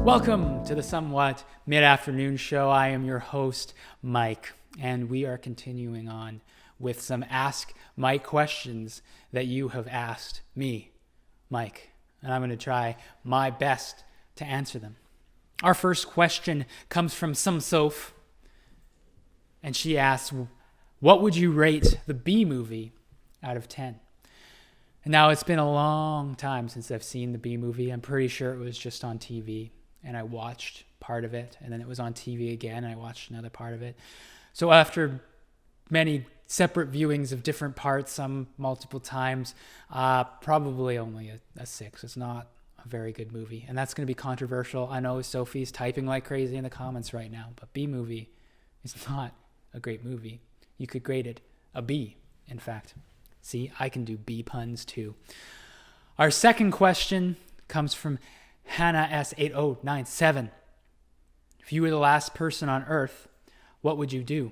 Welcome to the Somewhat Mid-Afternoon Show. I am your host, Mike, and we are continuing on with some Ask Mike questions that you have asked me, Mike, and I'm going to try my best to answer them. Our first question comes from Some Soph, and she asks, what would you rate the Bee Movie out of 10? And now, it's been a long time since I've seen the Bee Movie. I'm pretty sure it was just on TV. And I watched part of it, and then it was on TV again, and I watched another part of it. So after many separate viewings of different parts, some multiple times, probably only a 6. It's not a very good movie, and that's going to be controversial. I know Sophie's typing like crazy in the comments right now, but Bee Movie is not a great movie. You could grade it a B, in fact. See, I can do B puns too. Our second question comes from Hannah S8097. If you were the last person on Earth, what would you do?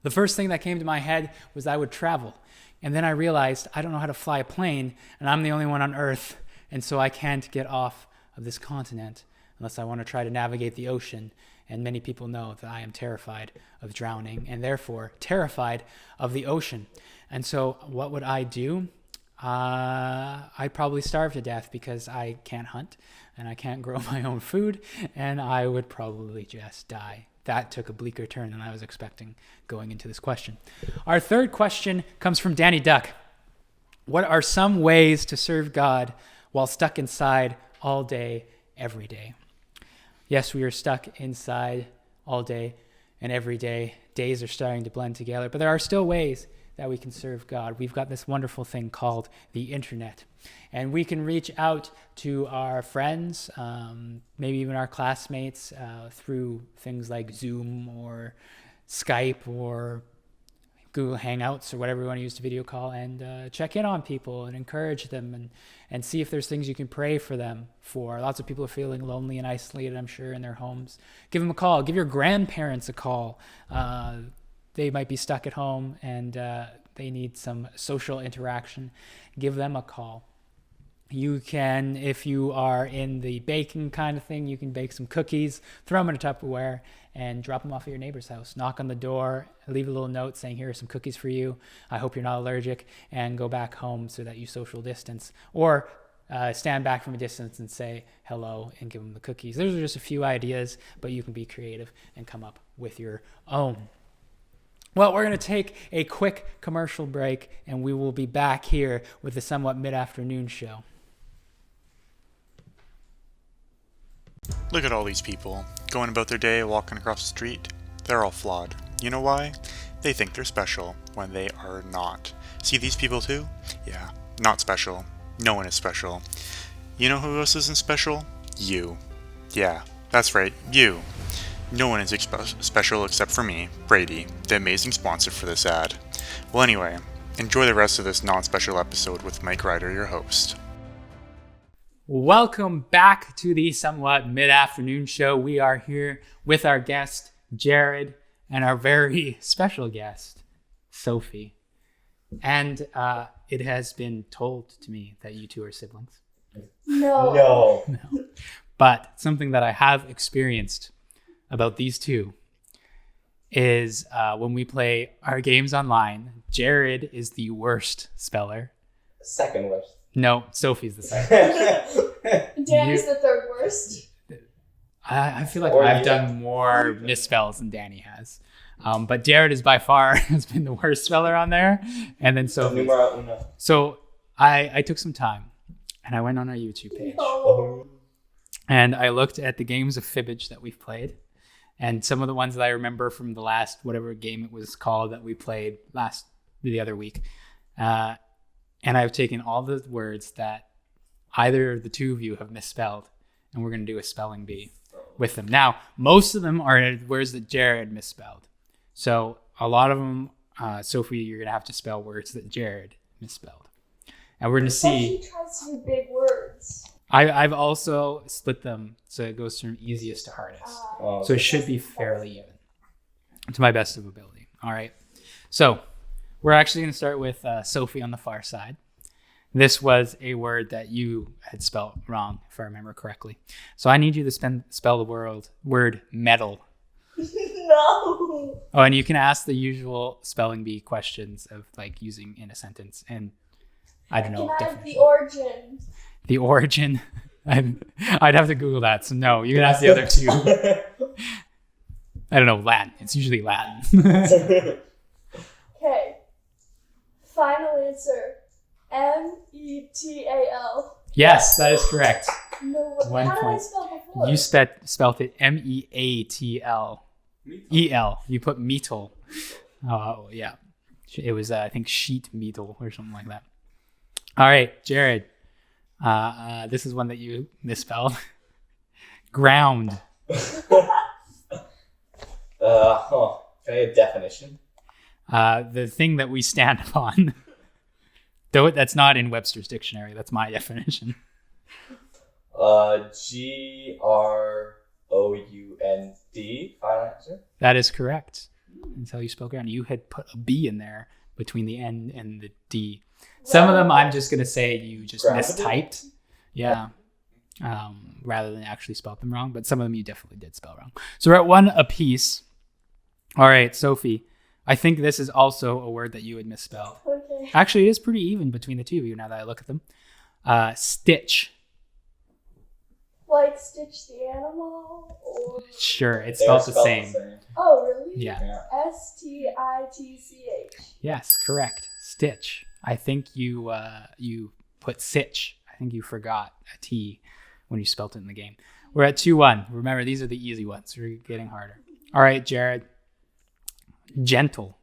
The first thing that came to my head was I would travel. And then I realized I don't know how to fly a plane, and I'm the only one on Earth, and so I can't get off of this continent unless I want to try to navigate the ocean. And many people know that I am terrified of drowning and therefore terrified of the ocean. And so what would I do? I'd probably starve to death because I can't hunt and I can't grow my own food, and I would probably just die. That took a bleaker turn than I was expecting going into this question. Our third question comes from Danny Duck. What are some ways to serve God while stuck inside all day, every day? Yes, we are stuck inside all day and every day. Days are starting to blend together, but there are still ways that we can serve God. We've got this wonderful thing called the internet, and we can reach out to our friends, maybe even our classmates, through things like Zoom or Skype or Google Hangouts or whatever you want to use to video call, and check in on people and encourage them and see if there's things you can pray for them for. Lots of people are feeling lonely and isolated, I'm sure, in their homes. Give them a call. Give your grandparents a call. They might be stuck at home and they need some social interaction. Give them a call. You can, if you are in the baking kind of thing, you can bake some cookies, throw them in a Tupperware, and drop them off at your neighbor's house. Knock on the door, leave a little note saying, here are some cookies for you. I hope you're not allergic, and go back home so that you social distance. Or stand back from a distance and say hello and give them the cookies. Those are just a few ideas, but you can be creative and come up with your own. Well, we're going to take a quick commercial break, and we will be back here with the Somewhat Mid-Afternoon Show. Look at all these people, going about their day, walking across the street. They're all flawed. You know why? They think they're special when they are not. See these people too? Yeah, not special. No one is special. You know who else isn't special? You. Yeah, that's right, you. No one is special except for me, Brady, the amazing sponsor for this ad. Well, anyway, enjoy the rest of this non-special episode with Mike Ryder, your host. Welcome back to the Somewhat Mid-Afternoon Show. We are here with our guest, Jared, and our very special guest, Sophie. And it has been told to me that you two are siblings. No. But something that I have experienced about these two is when we play our games online, Jared is the worst speller. Second worst. No, Sophie's the second. Danny's the third worst. I feel like I've done more misspells than Danny has. But Jared is by far has been the worst speller on there. And then Sophie. Numero uno. So I took some time and I went on our YouTube page. No. And I looked at the games of Fibbage that we've played. And some of the ones that I remember from the last, whatever game it was called that we played the other week. And I've taken all the words that either of the two of you have misspelled, and we're going to do a spelling bee with them. Now, most of them are words that Jared misspelled. So a lot of them, Sophie, you're going to have to spell words that Jared misspelled. And we're going to see. She tries to do big words. I've also split them so it goes from easiest to hardest. So it should be fairly even, to my best of ability. All right. So we're actually going to start with Sophie on the far side. This was a word that you had spelled wrong, if I remember correctly. So I need you to spell the word metal. No. Oh, and you can ask the usual spelling bee questions of like using in a sentence. And I don't know. Can I have the origin? The origin. I'd have to Google that. So no, you can ask the other two. I don't know, Latin. It's usually Latin. Okay. Final answer. METAL. Yes, that is correct. No, 1 how did I point. spell before? You spelt it MEATL. EL. You put metal. Oh, yeah. It was, I think, sheet metal or something like that. All right, Jared. This is one that you misspelled. Ground. Okay, a definition. The thing that we stand upon. Though that's not in Webster's dictionary. That's my definition. GROUND. Final answer. That is correct. That's how you spell ground. You had put a B in there between the N and the D. Some of them, I'm just going to say you just Grounded? mistyped. Yeah. Rather than actually spelled them wrong. But some of them you definitely did spell wrong. So we're at 1 apiece. All right, Sophie. I think this is also a word that you had misspelled. Okay. Actually, it is pretty even between the two of you now that I look at them. Stitch. Like Stitch the animal or Sure, it's They are spelled the same. oh really? Yeah. STITCH. Yes, correct. Stitch. I think you put sitch. I think you forgot a T when you spelt it in the game. We're at 2-1. Remember, these are the easy ones. We're getting harder. All right, Jared. Gentle.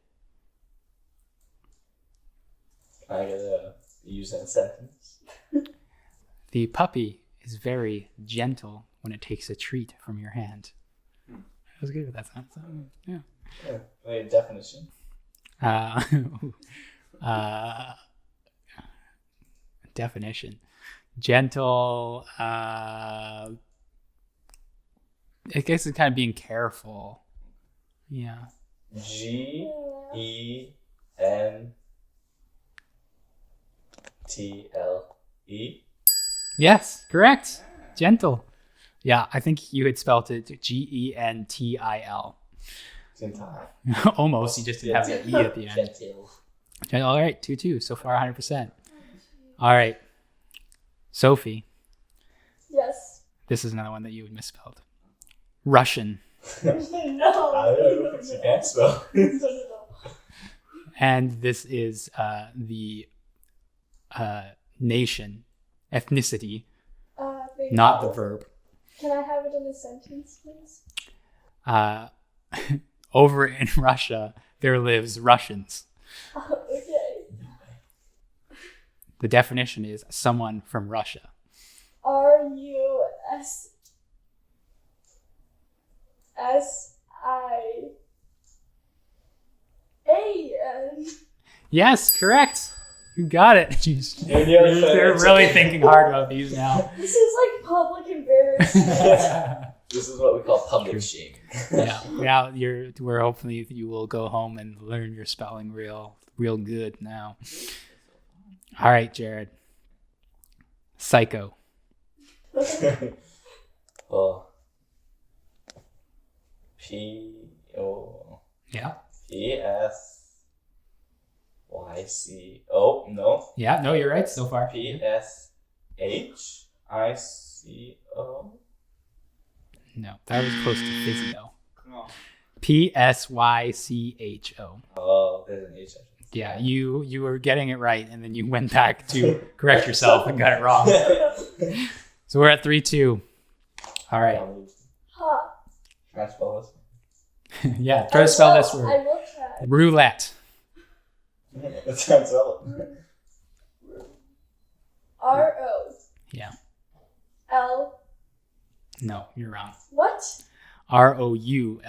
I gotta use in a sentence. The puppy is very gentle when it takes a treat from your hand. I was good with that sentence. Yeah. Yeah, wait, definition. Definition. Gentle. I guess it's kind of being careful. Yeah. GENTLE. Yes, correct. Gentle. Yeah, I think you had spelt it GENTIL. Gentile. Almost. You just didn't have the E at the end. Gentile. Okay, all right, 2-2. So far, 100%. All right. Sophie, Yes. this is another one that you had misspelled. Russian. I No. don't know if you can spell. No. And this is the nation, ethnicity, Maybe. not the verb. Can I have it in a sentence, please? Over in Russia, there lives Russians. Okay. The definition is someone from Russia. RUSSIAN. Yes, correct. You got it. Jeez. Yeah, yeah, They're really thinking hard about these now. This is like public embarrassment. This is what we call public shaming. Yeah. We're hopefully you will go home and learn your spelling real good now. All right, Jared. Psycho. Oh. PO. Yeah. PSYCO. No. Yeah. No, you're right so far. PSHICO. No, that was close to physio. PSYCHO. Oh, there's an H. Yeah, you were getting it right, and then you went back to correct yourself and got it wrong. So we're at 3-2. All right. Huh. Can I spell this? Yeah, try to spell this I word. will try. Roulette. Let's try and spell it. RO. Yeah. L. No, you're wrong. What? ROULETTE.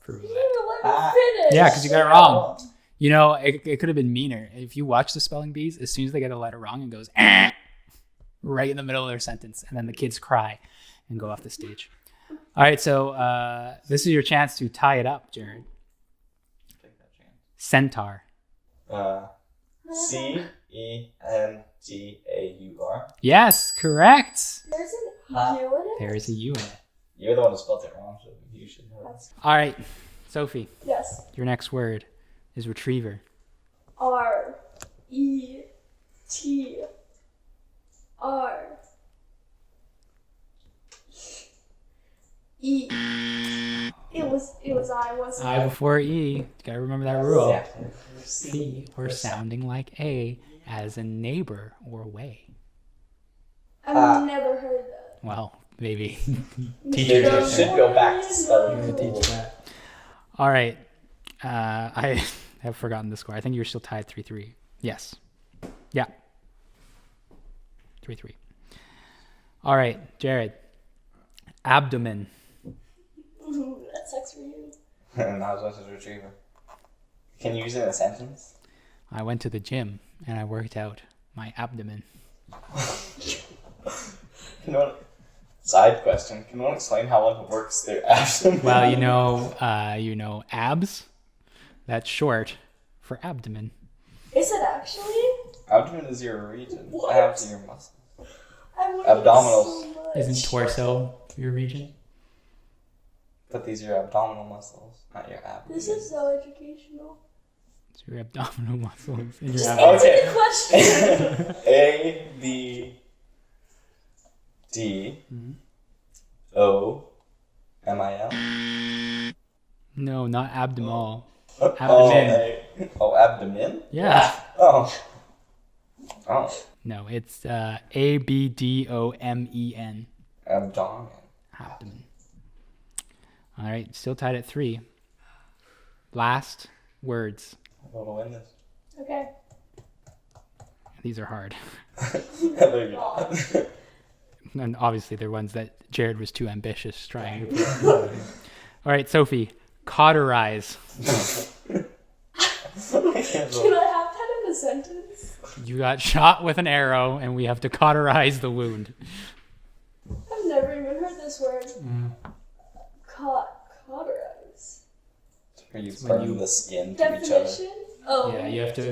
For You roulette. didn't even let me finish. Yeah, because you got it wrong. You know, it could have been meaner. If you watch the spelling bees, as soon as they get a letter wrong, it goes right in the middle of their sentence, and then the kids cry and go off the stage. All right, so this is your chance to tie it up, Jared. Centaur. CENTAUR. Engaur. Yes, correct. There's an Huh. U in it? There is a U in it. You're the one who spelled it wrong, so you should know. That's, All right, Sophie, yes. your next word is retriever. R-E-T-R-E. It was I, wasn't I it? before E. You gotta remember that rule. Yeah. C or sounding like A as in neighbor or way. I've never heard that. Well, maybe. Maybe Teacher you should go back to spelling. You're gonna teach that. All right. I have forgotten the score. I think you're still tied 3-3. Yes. Yeah. 3-3. All right, Jared. Abdomen. That sucks for you. Not as much as retriever. Can you use it in a sentence? I went to the gym and I worked out my abdomen. Side question. Can one explain how one works their abdomen? Well, you know abs. That's short for abdomen. Is it actually? Abdomen is your region. What? Abs are your muscles. I wanted Abdominals. so much. Isn't torso your region? But these are your abdominal muscles, not your abdomen. This is so educational. It's your abdominal muscles. And your Just abdomen. answer Okay. the question. A B D O M I L. No, not abdomen. Oh, Abdomen. Abdomen? Yeah. Oh. No, it's ABDOMEN. Abdomen. Abdomen. All right, still tied at 3. Last words. I'm gonna win this. Okay. These are hard. They're not. And obviously they're ones that Jared was too ambitious trying to put. All right, Sophie. Cauterize. Can I have that in a sentence? You got shot with an arrow and we have to cauterize the wound. I've never even heard this word. Cauterize. Where you when burn you- the skin to each other. Definition? Oh. Yeah,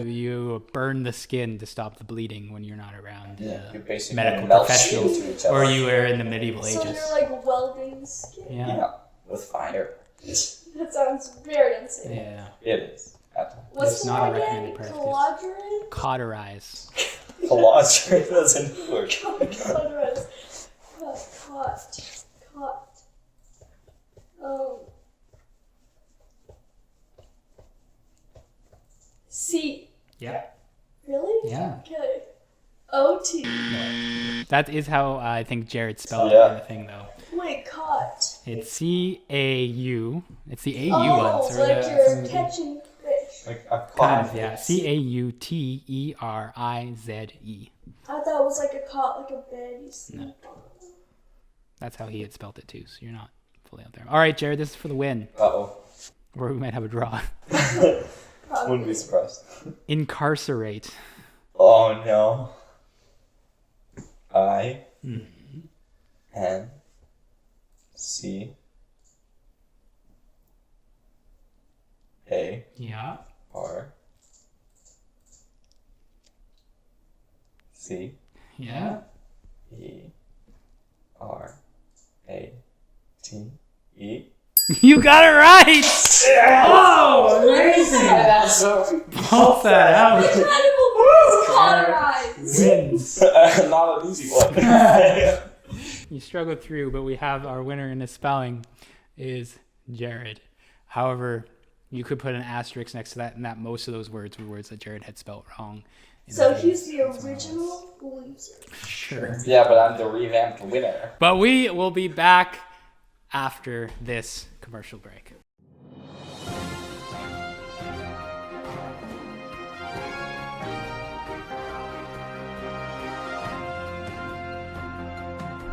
you burn the skin to stop the bleeding when you're not around You basically medical melt professionals, skin to each other. or you were in the medieval So ages. they're like welding skin. Yeah. Yeah, with fire. That sounds very insane. Yeah. It is. What's It's the not a word again? recommended practice. Collagerate? Cauterize. Colostrum doesn't work. Cauterize. Caught. C. Yeah. Really? Yeah. Okay. O-T. That is how I think Jared spelled Yeah. it in the thing, though. Wait, caught. It's C-A-U. It's the A-U Oh, ones. like you're catching fish. Like a Kind of, yeah. C-A-U-T-E-R-I-Z-E. I thought it was like a caught, like a bed. You sleep on. That's how he had spelled it, too, so you're not fully out there. All right, Jared, this is for the win. Uh-oh. Or we might have a draw. Wouldn't be surprised. Incarcerate. Oh no. I N C A Yeah. R C Yeah. E R A T E. You got it right! Oh, amazing! Pulse that out. Incredible boys cauterized. Wins. Not an easy one. You struggled through, but we have our winner in the spelling is Jared. However, you could put an asterisk next to that, and that most of those words were words that Jared had spelled wrong. So he's the original loser. Sure. Yeah, but I'm the revamped winner. But we will be back after this commercial break.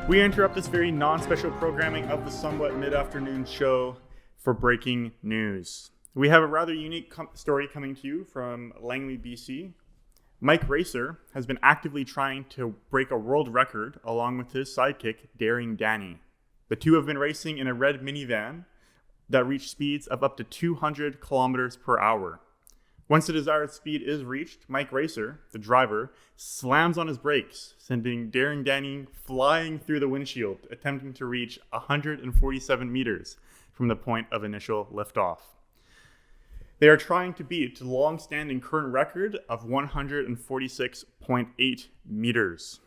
We interrupt this very non-special programming of the Somewhat Mid-Afternoon Show for breaking news. We have a rather unique story coming to you from Langley, BC. Mike Racer has been actively trying to break a world record along with his sidekick, Daring Danny. The two have been racing in a red minivan that reached speeds of up to 200 kilometers per hour. Once the desired speed is reached, Mike Racer, the driver, slams on his brakes, sending Daring Danny flying through the windshield, attempting to reach 147 meters from the point of initial liftoff. They are trying to beat the long-standing current record of 146.8 meters.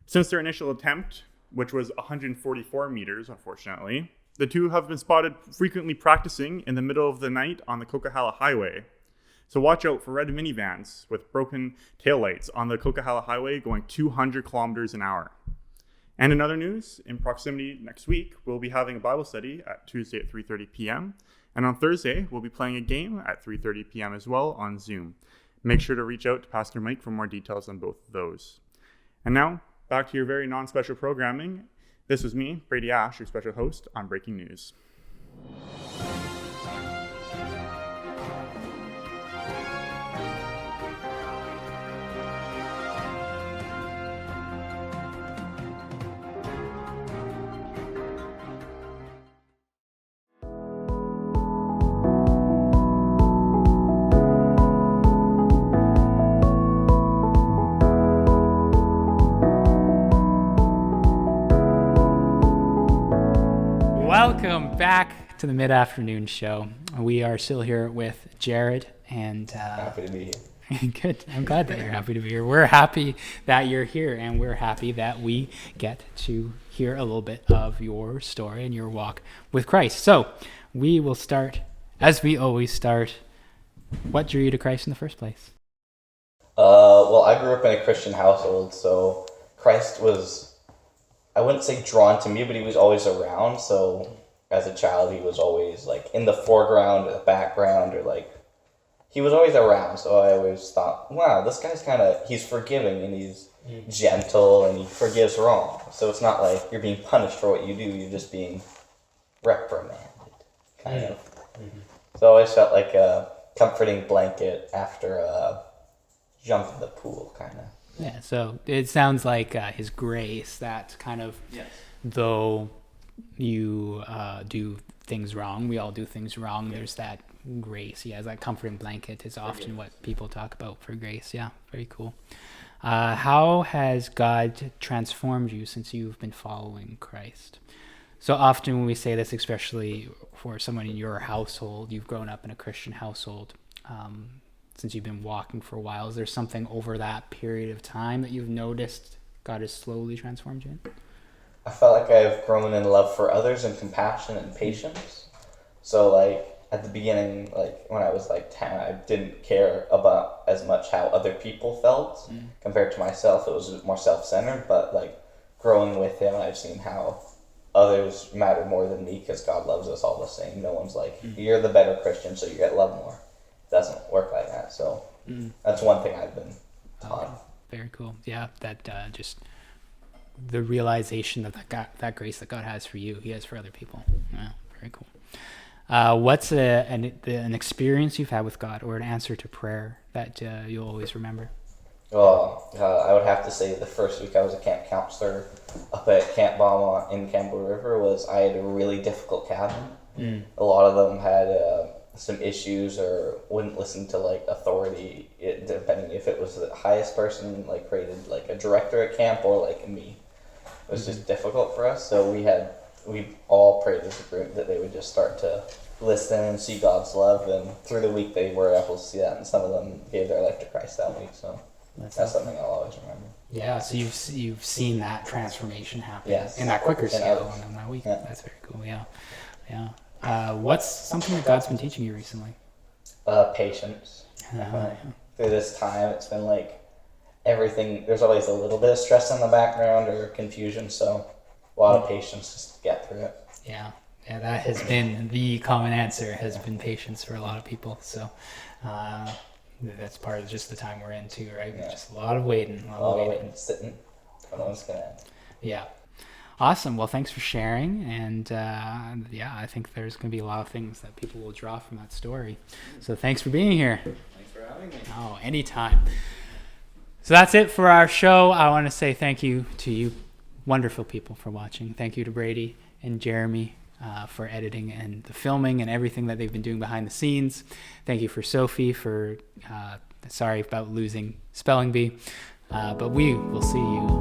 Since their initial attempt, which was 144 meters, unfortunately, the two have been spotted frequently practicing in the middle of the night on the Coquihalla Highway. So watch out for red minivans with broken taillights on the Coquihalla Highway going 200 kilometers an hour. And in other news, in proximity next week, we'll be having a Bible study at Tuesday at 3:30 p.m. And on Thursday, we'll be playing a game at 3:30 p.m. as well on Zoom. Make sure to reach out to Pastor Mike for more details on both of those. And now, back to your very non-special programming. This was me, Brady Ash, your special host on Breaking News. Welcome back to the mid-afternoon show. We are still here with Jared and Happy to be here. good. I'm glad that you're happy to be here. We're happy that you're here, and we're happy that we get to hear a little bit of your story and your walk with Christ. So we will start, as we always start. What drew you to Christ in the first place? Well, I grew up in a Christian household, so Christ was, I wouldn't say drawn to me, but he was always around. So as a child, he was always like in the foreground or the background, or like he was always around. So I always thought, wow, this guy's he's forgiving and he's gentle and he forgives wrong. So it's not like you're being punished for what you do, you're just being reprimanded, kind of. Mm-hmm. So I always felt like a comforting blanket after a jump in the pool, kind of. Yeah, so it sounds like his grace, that kind of, Yes. though you do things wrong, we all do things wrong, there's that grace. He has that comforting blanket is often what people talk about for grace. Yeah, very cool. How has God transformed you since you've been following Christ? So often when we say this, especially for someone in your household, you've grown up in a Christian household, since you've been walking for a while, is there something over that period of time that you've noticed God has slowly transformed you in? I felt like I've grown in love for others and compassion and patience. So like at the beginning, like when I was like 10, I didn't care about as much how other people felt compared to myself. It was more self-centered, but like growing with him, I've seen how others matter more than me because God loves us all the same. No one's like, you're the better Christian, so you get loved more. It doesn't work like that. So that's one thing I've been taught. Very cool. Yeah, that just the realization that grace that God has for you, he has for other people. Yeah, very cool. What's an experience you've had with God or an answer to prayer that you'll always remember? Well, I would have to say the first week I was a camp counselor up at Camp Bama in Campbell River I had a really difficult cabin. A lot of them had some issues or wouldn't listen to like authority, depending if it was the highest person like rated like a director at camp or like me. It was just difficult for us. So we all prayed as a group that they would just start to listen and see God's love, and through the week they were able to see that, and some of them gave their life to Christ that week. So that's something I'll always remember. Yeah, so you've seen that transformation happen in that quicker And scale others. in that week. Yeah. That's very cool. Yeah. What's something that God's been teaching you recently? Patience. Through this time, it's been like everything. There's always a little bit of stress in the background or confusion, so a lot of patience just to get through it. Yeah, that has been the common answer, has been patience for a lot of people. So that's part of just the time we're in too, right? Yeah. Just a lot of waiting. Sitting. I don't know what's gonna end. Yeah. Awesome. Well, thanks for sharing. And I think there's going to be a lot of things that people will draw from that story. So thanks for being here. Thanks for having me. Oh, anytime. So that's it for our show. I want to say thank you to you wonderful people for watching. Thank you to Brady and Jeremy for editing and the filming and everything that they've been doing behind the scenes. Thank you for Sophie for, sorry about losing spelling bee, but we will see you